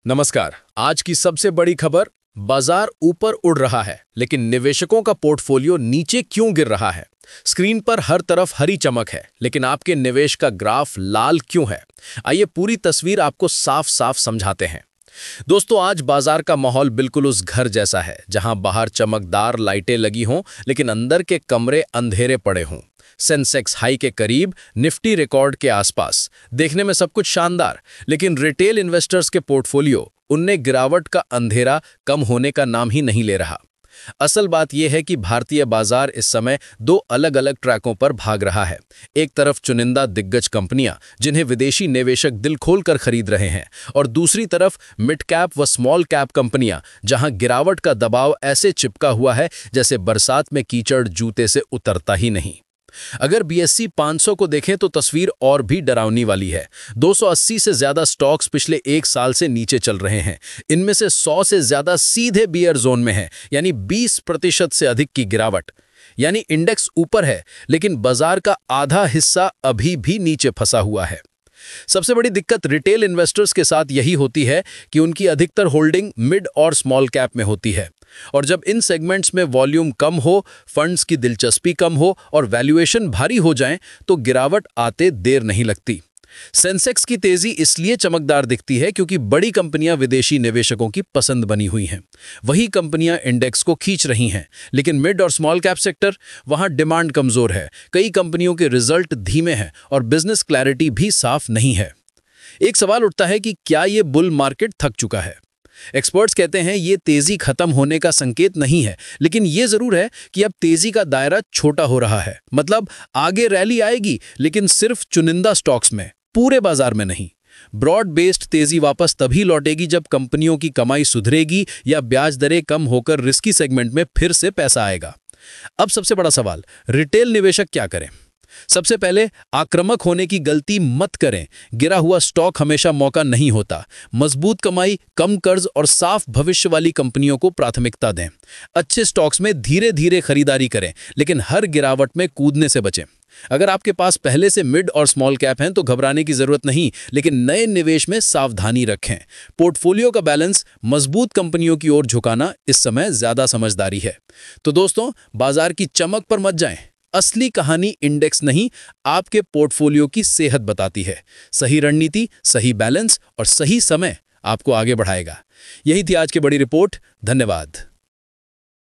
नमस्कार। आज की सबसे बड़ी खबर, बाजार ऊपर उड़ रहा है लेकिन निवेशकों का पोर्टफोलियो नीचे क्यों गिर रहा है। स्क्रीन पर हर तरफ हरी चमक है लेकिन आपके निवेश का ग्राफ लाल क्यों है। आइए पूरी तस्वीर आपको साफ साफ समझाते हैं। दोस्तों, आज बाजार का माहौल बिल्कुल उस घर जैसा है जहां बाहर चमकदार लाइटें लगी हों लेकिन अंदर के कमरे अंधेरे पड़े हों। सेंसेक्स हाई के करीब, निफ्टी रिकॉर्ड के आसपास, देखने में सब कुछ शानदार, लेकिन रिटेल इन्वेस्टर्स के पोर्टफोलियो उनमें गिरावट का अंधेरा कम होने का नाम ही नहीं ले रहा। असल बात यह है कि भारतीय बाजार इस समय दो अलग अलग ट्रैकों पर भाग रहा है। एक तरफ चुनिंदा दिग्गज कंपनियां जिन्हें विदेशी निवेशक दिल खोलकर खरीद रहे हैं, और दूसरी तरफ मिड कैप व स्मॉल कैप कंपनियां जहां गिरावट का दबाव ऐसे चिपका हुआ है जैसे बरसात में कीचड़ जूते से उतरता ही नहीं। अगर बीएसई 500 को देखें तो तस्वीर और भी डरावनी वाली है। 280 से ज्यादा स्टॉक्स पिछले एक साल से नीचे चल रहे हैं। इनमें से 100 से ज्यादा सीधे बियर जोन में है, यानी 20% से अधिक की गिरावट। यानी इंडेक्स ऊपर है लेकिन बाजार का आधा हिस्सा अभी भी नीचे फंसा हुआ है। सबसे बड़ी दिक्कत रिटेल इन्वेस्टर्स के साथ यही होती है कि उनकी अधिकतर होल्डिंग मिड और स्मॉल कैप में होती है, और जब इन सेगमेंट्स में वॉल्यूम कम हो, फंड्स की दिलचस्पी कम हो और वैल्यूएशन भारी हो जाएं, तो गिरावट आते देर नहीं लगती। सेंसेक्स की तेजी इसलिए चमकदार दिखती है क्योंकि बड़ी कंपनियां विदेशी निवेशकों की पसंद बनी हुई हैं। वही कंपनियां इंडेक्स को खींच रही हैं, लेकिन मिड और स्मॉल कैप सेक्टर, वहां डिमांड कमजोर है। कई कंपनियों के रिजल्ट धीमे हैं और बिजनेस क्लैरिटी भी साफ नहीं है। एक सवाल उठता है कि क्या ये बुल मार्केट थक चुका है। एक्सपर्ट्स कहते हैं ये तेजी खत्म होने का संकेत नहीं है, लेकिन ये जरूर है कि अब तेजी का दायरा छोटा हो रहा है। मतलब आगे रैली आएगी लेकिन सिर्फ चुनिंदा स्टॉक्स में, पूरे बाजार में नहीं। ब्रॉड बेस्ड तेजी वापस तभी लौटेगी जब कंपनियों की कमाई सुधरेगी या ब्याज दरें कम होकर रिस्की सेगमेंट में फिर से पैसा आएगा। अब सबसे बड़ा सवाल, रिटेल निवेशक क्या करें। सबसे पहले, आक्रामक होने की गलती मत करें। गिरा हुआ स्टॉक हमेशा मौका नहीं होता। मजबूत कमाई, कम कर्ज और साफ भविष्य वाली कंपनियों को प्राथमिकता दें। अच्छे स्टॉक्स में धीरे धीरे खरीदारी करें, लेकिन हर गिरावट में कूदने से बचें। अगर आपके पास पहले से मिड और स्मॉल कैप हैं तो घबराने की जरूरत नहीं, लेकिन नए निवेश में सावधानी रखें। पोर्टफोलियो का बैलेंस मजबूत कंपनियों की ओर झुकाना इस समय ज्यादा समझदारी है। तो दोस्तों, बाजार की चमक पर मत जाएं। असली कहानी इंडेक्स नहीं, आपके पोर्टफोलियो की सेहत बताती है। सही रणनीति, सही बैलेंस और सही समय आपको आगे बढ़ाएगा। यही थी आज की बड़ी रिपोर्ट। धन्यवाद।